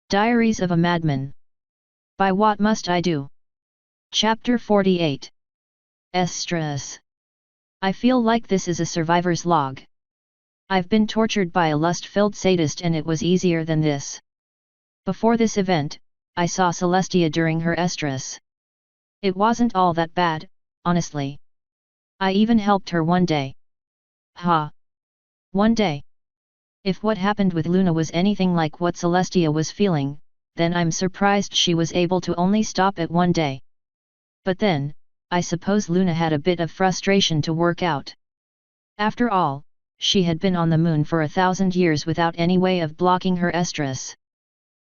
Diaries of a Madman. By What Must I Do? Chapter 48. Estrus. I feel like this is a survivor's log. I've been tortured by a lust-filled sadist and it was easier than this. Before this event, I saw Celestia during her estrus. It wasn't all that bad, honestly. I even helped her one day. Ha! One day. If what happened with Luna was anything like what Celestia was feeling, then I'm surprised she was able to only stop at one day. But then, I suppose Luna had a bit of frustration to work out. After all, she had been on the moon for 1,000 years without any way of blocking her estrus.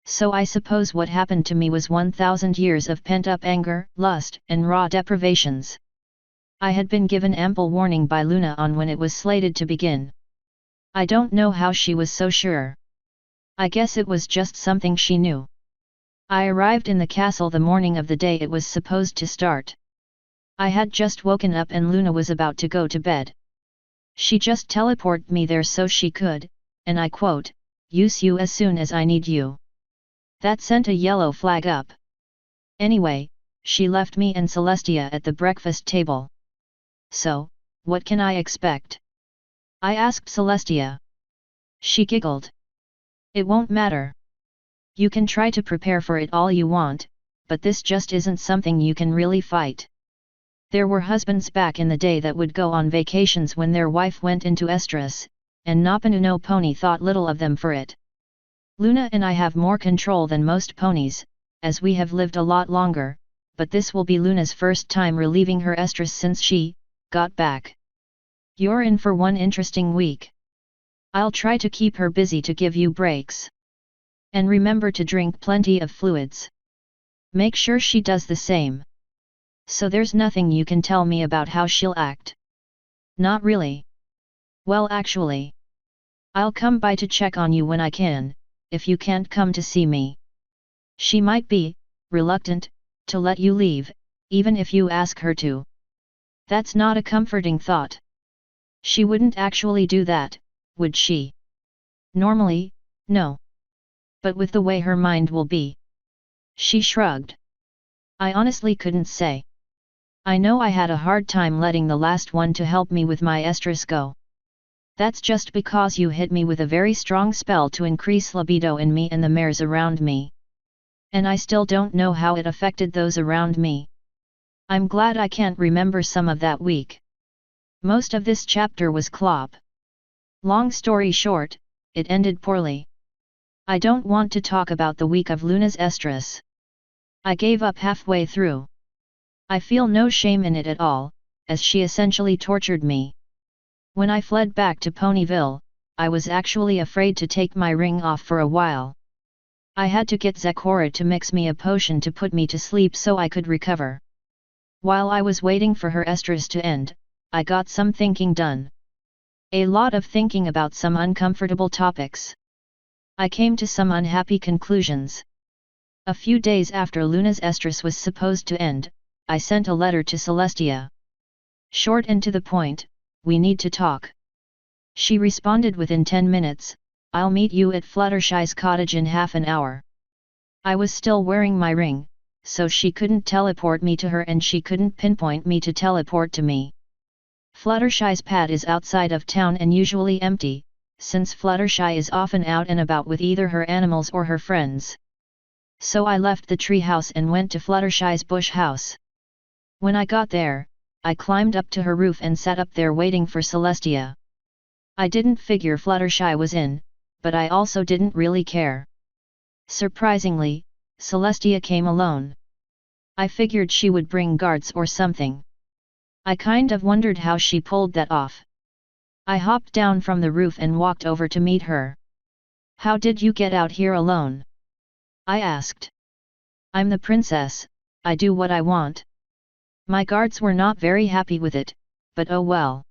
So I suppose what happened to me was 1,000 years of pent-up anger, lust, and raw deprivations. I had been given ample warning by Luna on when it was slated to begin. I don't know how she was so sure. I guess it was just something she knew. I arrived in the castle the morning of the day it was supposed to start. I had just woken up and Luna was about to go to bed. She just teleported me there so she could, and I quote, use you as soon as I need you. That sent a yellow flag up. Anyway, she left me and Celestia at the breakfast table. So, what can I expect? I asked Celestia. She giggled. It won't matter. You can try to prepare for it all you want, but this just isn't something you can really fight. There were husbands back in the day that would go on vacations when their wife went into estrus, and Napanu no pony thought little of them for it. Luna and I have more control than most ponies, as we have lived a lot longer, but this will be Luna's first time relieving her estrus since she got back. You're in for one interesting week. I'll try to keep her busy to give you breaks. And remember to drink plenty of fluids. Make sure she does the same. So there's nothing you can tell me about how she'll act? Not really. Well, actually, I'll come by to check on you when I can, if you can't come to see me. She might be reluctant to let you leave, even if you ask her to. That's not a comforting thought. She wouldn't actually do that, would she? Normally, no. But with the way her mind will be. She shrugged. I honestly couldn't say. I know I had a hard time letting the last one to help me with my estrus go. That's just because you hit me with a very strong spell to increase libido in me and the mares around me. And I still don't know how it affected those around me. I'm glad I can't remember some of that week. Most of this chapter was clop. Long story short, it ended poorly. I don't want to talk about the week of Luna's estrus. I gave up halfway through. I feel no shame in it at all, as she essentially tortured me. When I fled back to Ponyville, I was actually afraid to take my ring off for a while. I had to get Zakora to mix me a potion to put me to sleep so I could recover. While I was waiting for her estrus to end, I got some thinking done. A lot of thinking about some uncomfortable topics. I came to some unhappy conclusions. A few days after Luna's estrus was supposed to end, I sent a letter to Celestia. Short and to the point, we need to talk. She responded within 10 minutes, I'll meet you at Fluttershy's cottage in half an hour. I was still wearing my ring, so she couldn't teleport me to her and she couldn't pinpoint me to teleport to me. Fluttershy's pad is outside of town and usually empty, since Fluttershy is often out and about with either her animals or her friends. So I left the tree house and went to Fluttershy's bush house. When I got there, I climbed up to her roof and sat up there waiting for Celestia. I didn't figure Fluttershy was in, but I also didn't really care. Surprisingly, Celestia came alone. I figured she would bring guards or something. I kind of wondered how she pulled that off. I hopped down from the roof and walked over to meet her. How did you get out here alone? I asked. I'm the princess, I do what I want. My guards were not very happy with it, but oh well.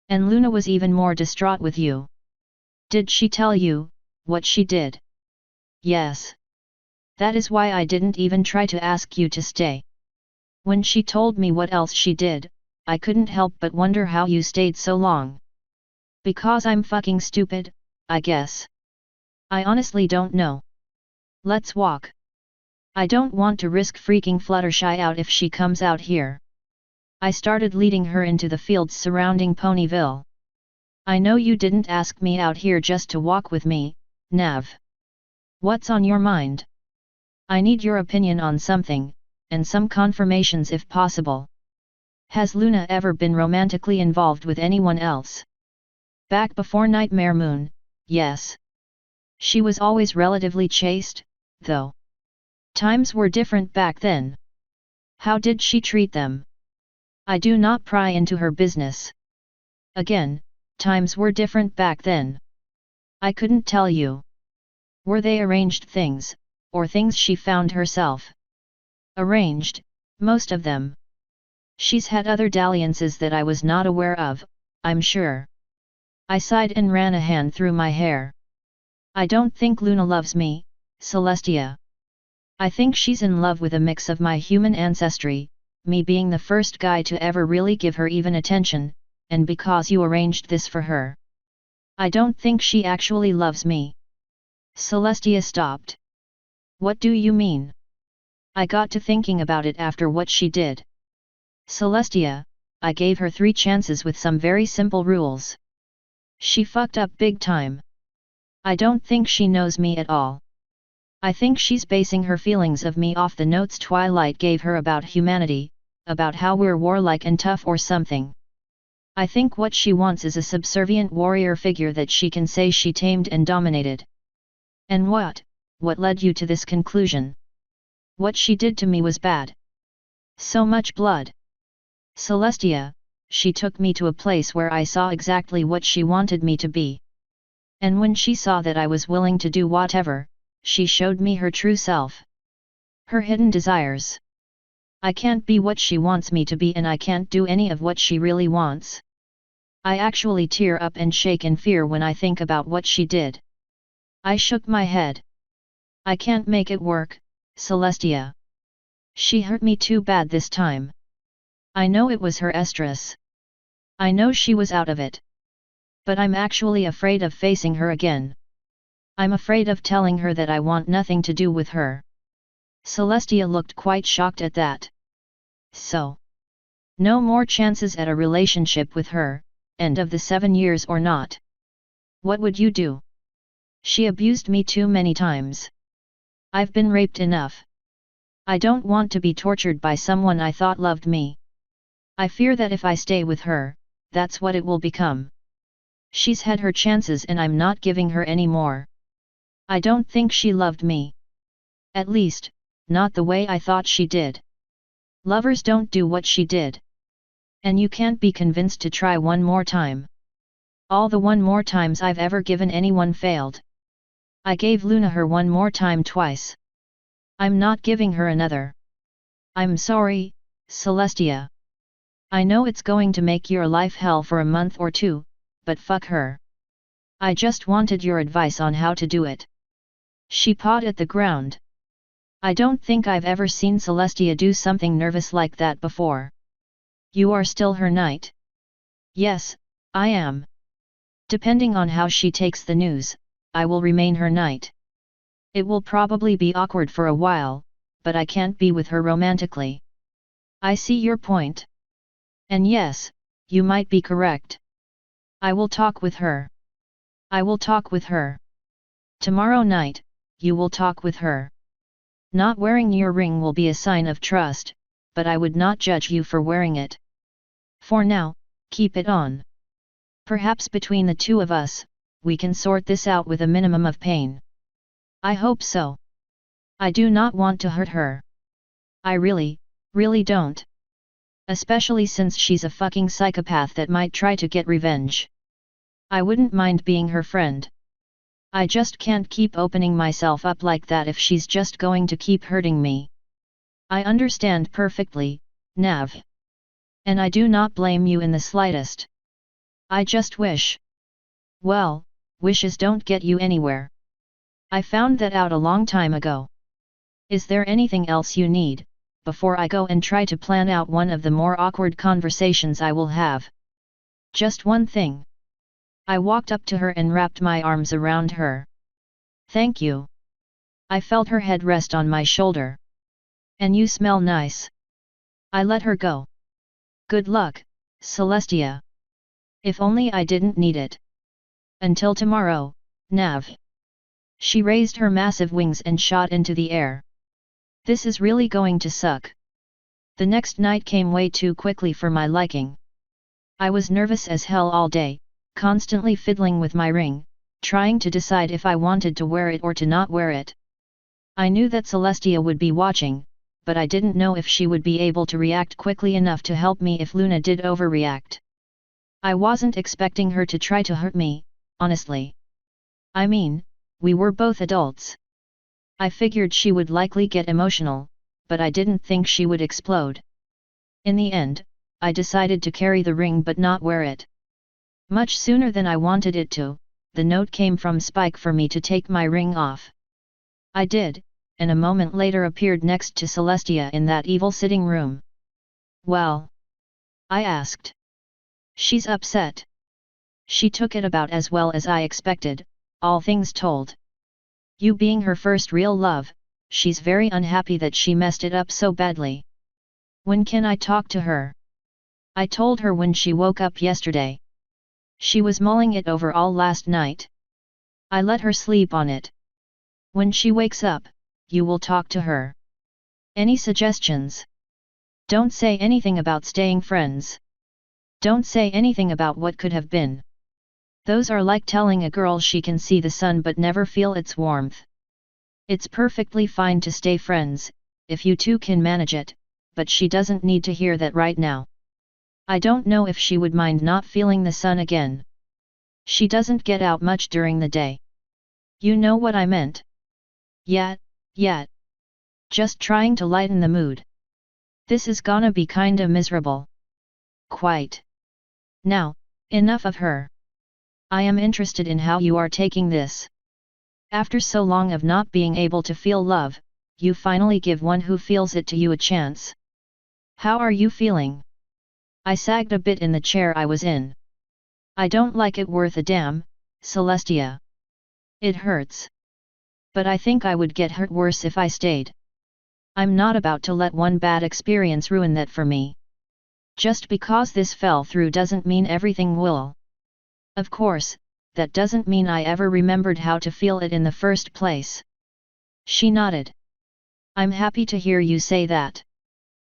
And Luna was even more distraught with you. Did she tell you what she did? Yes. That is why I didn't even try to ask you to stay. When she told me what else she did, I couldn't help but wonder how you stayed so long. Because I'm fucking stupid, I guess. I honestly don't know. Let's walk. I don't want to risk freaking Fluttershy out if she comes out here. I started leading her into the fields surrounding Ponyville. I know you didn't ask me out here just to walk with me, Nav. What's on your mind? I need your opinion on something, and some confirmations if possible. Has Luna ever been romantically involved with anyone else? Back before Nightmare Moon, yes. She was always relatively chaste, though. Times were different back then. How did she treat them? I do not pry into her business. Again, times were different back then. I couldn't tell you. Were they arranged things, or things she found herself? Arranged, most of them. She's had other dalliances that I was not aware of, I'm sure. I sighed and ran a hand through my hair. I don't think Luna loves me, Celestia. I think she's in love with a mix of my human ancestry, me being the first guy to ever really give her even attention, and because you arranged this for her. I don't think she actually loves me. Celestia stopped. What do you mean? I got to thinking about it after what she did. Celestia, I gave her 3 chances with some very simple rules. She fucked up big time. I don't think she knows me at all. I think she's basing her feelings of me off the notes Twilight gave her about humanity, about how we're warlike and tough or something. I think what she wants is a subservient warrior figure that she can say she tamed and dominated. And what led you to this conclusion? What she did to me was bad. So much blood. Celestia, she took me to a place where I saw exactly what she wanted me to be. And when she saw that I was willing to do whatever, she showed me her true self. Her hidden desires. I can't be what she wants me to be and I can't do any of what she really wants. I actually tear up and shake in fear when I think about what she did. I shook my head. I can't make it work, Celestia. She hurt me too bad this time. I know it was her Estrus. I know she was out of it. But I'm actually afraid of facing her again. I'm afraid of telling her that I want nothing to do with her. Celestia looked quite shocked at that. So? No more chances at a relationship with her, end of the 7 years or not. What would you do? She abused me too many times. I've been raped enough. I don't want to be tortured by someone I thought loved me. I fear that if I stay with her, that's what it will become. She's had her chances and I'm not giving her any more. I don't think she loved me. At least, not the way I thought she did. Lovers don't do what she did. And you can't be convinced to try one more time. All the one more times I've ever given anyone failed. I gave Luna her one more time twice. I'm not giving her another. I'm sorry, Celestia. I know it's going to make your life hell for a month or 2, but fuck her. I just wanted your advice on how to do it. She pawed at the ground. I don't think I've ever seen Celestia do something nervous like that before. You are still her knight? Yes, I am. Depending on how she takes the news, I will remain her knight. It will probably be awkward for a while, but I can't be with her romantically. I see your point. And yes, you might be correct. I will talk with her. I will talk with her. Tomorrow night, you will talk with her. Not wearing your ring will be a sign of trust, but I would not judge you for wearing it. For now, keep it on. Perhaps between the 2 of us, we can sort this out with a minimum of pain. I hope so. I do not want to hurt her. I really don't. Especially since she's a fucking psychopath that might try to get revenge. I wouldn't mind being her friend. I just can't keep opening myself up like that if she's just going to keep hurting me. I understand perfectly, Nav. And I do not blame you in the slightest. I just wish. Well, wishes don't get you anywhere. I found that out a long time ago. Is there anything else you need, before I go and try to plan out one of the more awkward conversations I will have? Just one thing. I walked up to her and wrapped my arms around her. Thank you. I felt her head rest on my shoulder. And you smell nice. I let her go. Good luck, Celestia. If only I didn't need it. Until tomorrow, Nav. She raised her massive wings and shot into the air. This is really going to suck. The next night came way too quickly for my liking. I was nervous as hell all day, constantly fiddling with my ring, trying to decide if I wanted to wear it or to not wear it. I knew that Celestia would be watching, but I didn't know if she would be able to react quickly enough to help me if Luna did overreact. I wasn't expecting her to try to hurt me, honestly. I mean, we were both adults. I figured she would likely get emotional, but I didn't think she would explode. In the end, I decided to carry the ring but not wear it. Much sooner than I wanted it to, the note came from Spike for me to take my ring off. I did, and a moment later appeared next to Celestia in that evil sitting room. Well? I asked. She's upset. She took it about as well as I expected, all things told. You being her first real love, she's very unhappy that she messed it up so badly. When can I talk to her? I told her when she woke up yesterday. She was mulling it over all last night. I let her sleep on it. When she wakes up, you will talk to her. Any suggestions? Don't say anything about staying friends. Don't say anything about what could have been. Those are like telling a girl she can see the sun but never feel its warmth. It's perfectly fine to stay friends, if you two can manage it, but she doesn't need to hear that right now. I don't know if she would mind not feeling the sun again. She doesn't get out much during the day. You know what I meant? Yeah. Just trying to lighten the mood. This is gonna be kinda miserable. Quite. Now, enough of her. I am interested in how you are taking this. After so long of not being able to feel love, you finally give one who feels it to you a chance. How are you feeling? I sagged a bit in the chair I was in. I don't like it worth a damn, Celestia. It hurts. But I think I would get hurt worse if I stayed. I'm not about to let one bad experience ruin that for me. Just because this fell through doesn't mean everything will. Of course, that doesn't mean I ever remembered how to feel it in the first place. She nodded. I'm happy to hear you say that.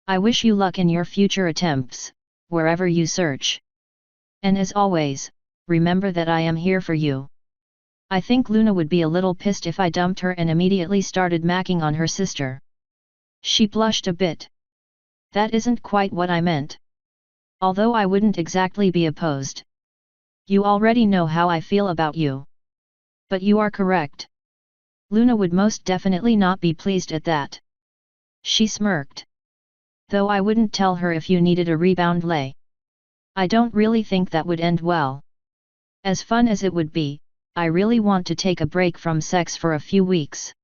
I wish you luck in your future attempts, wherever you search. And as always, remember that I am here for you. I think Luna would be a little pissed if I dumped her and immediately started macking on her sister. She blushed a bit. That isn't quite what I meant. Although I wouldn't exactly be opposed. You already know how I feel about you. But you are correct. Luna would most definitely not be pleased at that. She smirked. Though I wouldn't tell her if you needed a rebound lay. I don't really think that would end well. As fun as it would be, I really want to take a break from sex for a few weeks.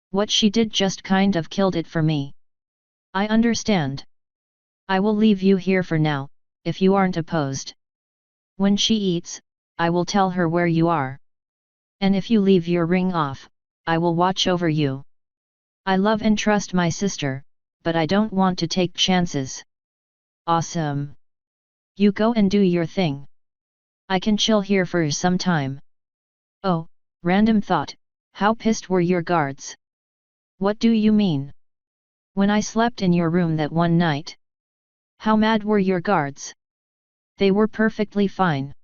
What she did just kind of killed it for me. I understand. I will leave you here for now, if you aren't opposed. When she eats, I will tell her where you are. And if you leave your ring off, I will watch over you. I love and trust my sister, but I don't want to take chances. Awesome. You go and do your thing. I can chill here for some time. Oh, random thought, how pissed were your guards? What do you mean? When I slept in your room that one night? How mad were your guards? They were perfectly fine.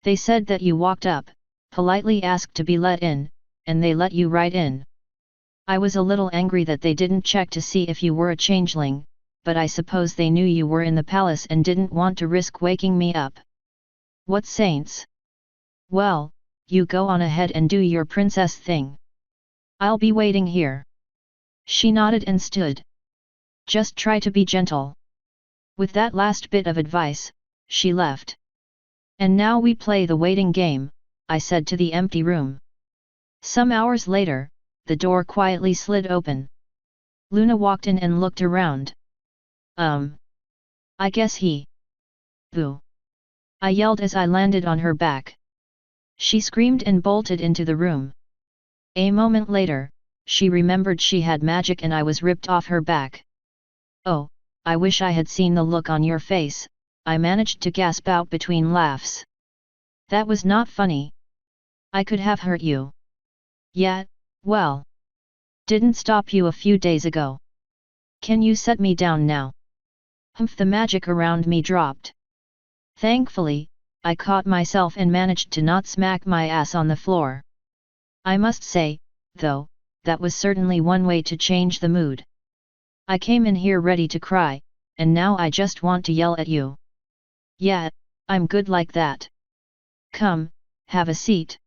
They said that you walked up, politely asked to be let in, and they let you right in. I was a little angry that they didn't check to see if you were a changeling, but I suppose they knew you were in the palace and didn't want to risk waking me up. What saints? Well, you go on ahead and do your princess thing. I'll be waiting here. She nodded and stood. Just try to be gentle. With that last bit of advice, she left. And now we play the waiting game, I said to the empty room. Some hours later, the door quietly slid open. Luna walked in and looked around. I guess he. Boo! I yelled as I landed on her back. She screamed and bolted into the room. A moment later, she remembered she had magic and I was ripped off her back. Oh, I wish I had seen the look on your face, I managed to gasp out between laughs. That was not funny. I could have hurt you. Yeah, well. Didn't stop you a few days ago. Can you set me down now? Humph, the magic around me dropped. Thankfully, I caught myself and managed to not smack my ass on the floor. I must say, though, that was certainly one way to change the mood. I came in here ready to cry, and now I just want to yell at you. Yeah, I'm good like that. Come, have a seat.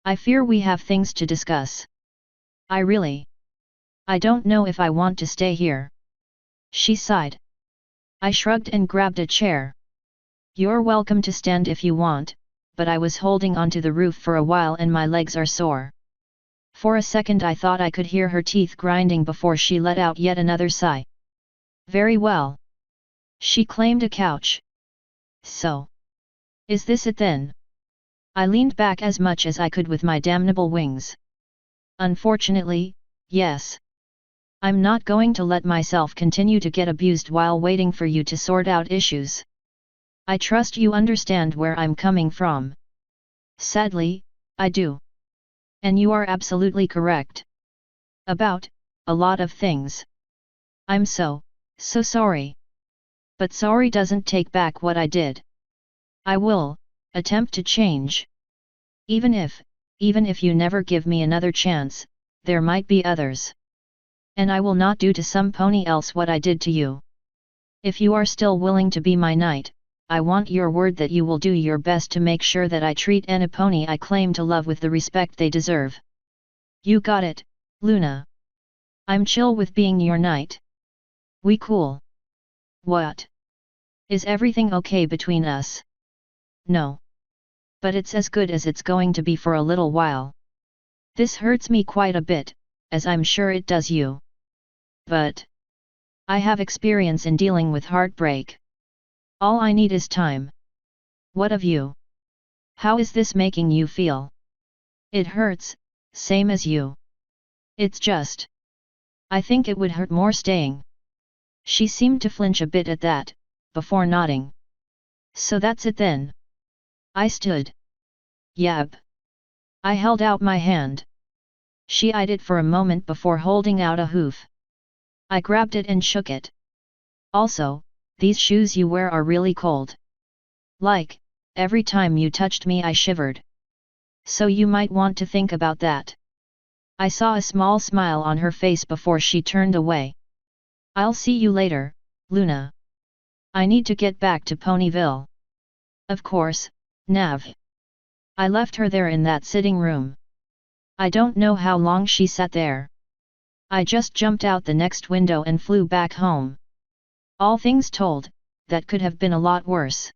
I fear we have things to discuss. I don't know if I want to stay here. She sighed. I shrugged and grabbed a chair. You're welcome to stand if you want, but I was holding onto the roof for a while and my legs are sore. For a second I thought I could hear her teeth grinding before she let out yet another sigh. Very well. She claimed a couch. So. Is this it then? I leaned back as much as I could with my damnable wings. Unfortunately, yes. I'm not going to let myself continue to get abused while waiting for you to sort out issues. I trust you understand where I'm coming from. Sadly, I do. And you are absolutely correct. About a lot of things. I'm so sorry. But sorry doesn't take back what I did. I will attempt to change. Even if you never give me another chance, there might be others. And I will not do to some pony else what I did to you. If you are still willing to be my knight, I want your word that you will do your best to make sure that I treat any pony I claim to love with the respect they deserve. You got it, Luna. I'm chill with being your knight. We cool. What? Is everything okay between us? No. But it's as good as it's going to be for a little while. This hurts me quite a bit, as I'm sure it does you. But I have experience in dealing with heartbreak. All I need is time. What of you? How is this making you feel? It hurts, same as you. It's just. I think it would hurt more staying. She seemed to flinch a bit at that, before nodding. So that's it then. I stood. Yep. I held out my hand. She eyed it for a moment before holding out a hoof. I grabbed it and shook it. Also, these shoes you wear are really cold. Like, every time you touched me I shivered. So you might want to think about that. I saw a small smile on her face before she turned away. I'll see you later, Luna. I need to get back to Ponyville. Of course, Nav. I left her there in that sitting room. I don't know how long she sat there. I just jumped out the next window and flew back home. All things told, that could have been a lot worse.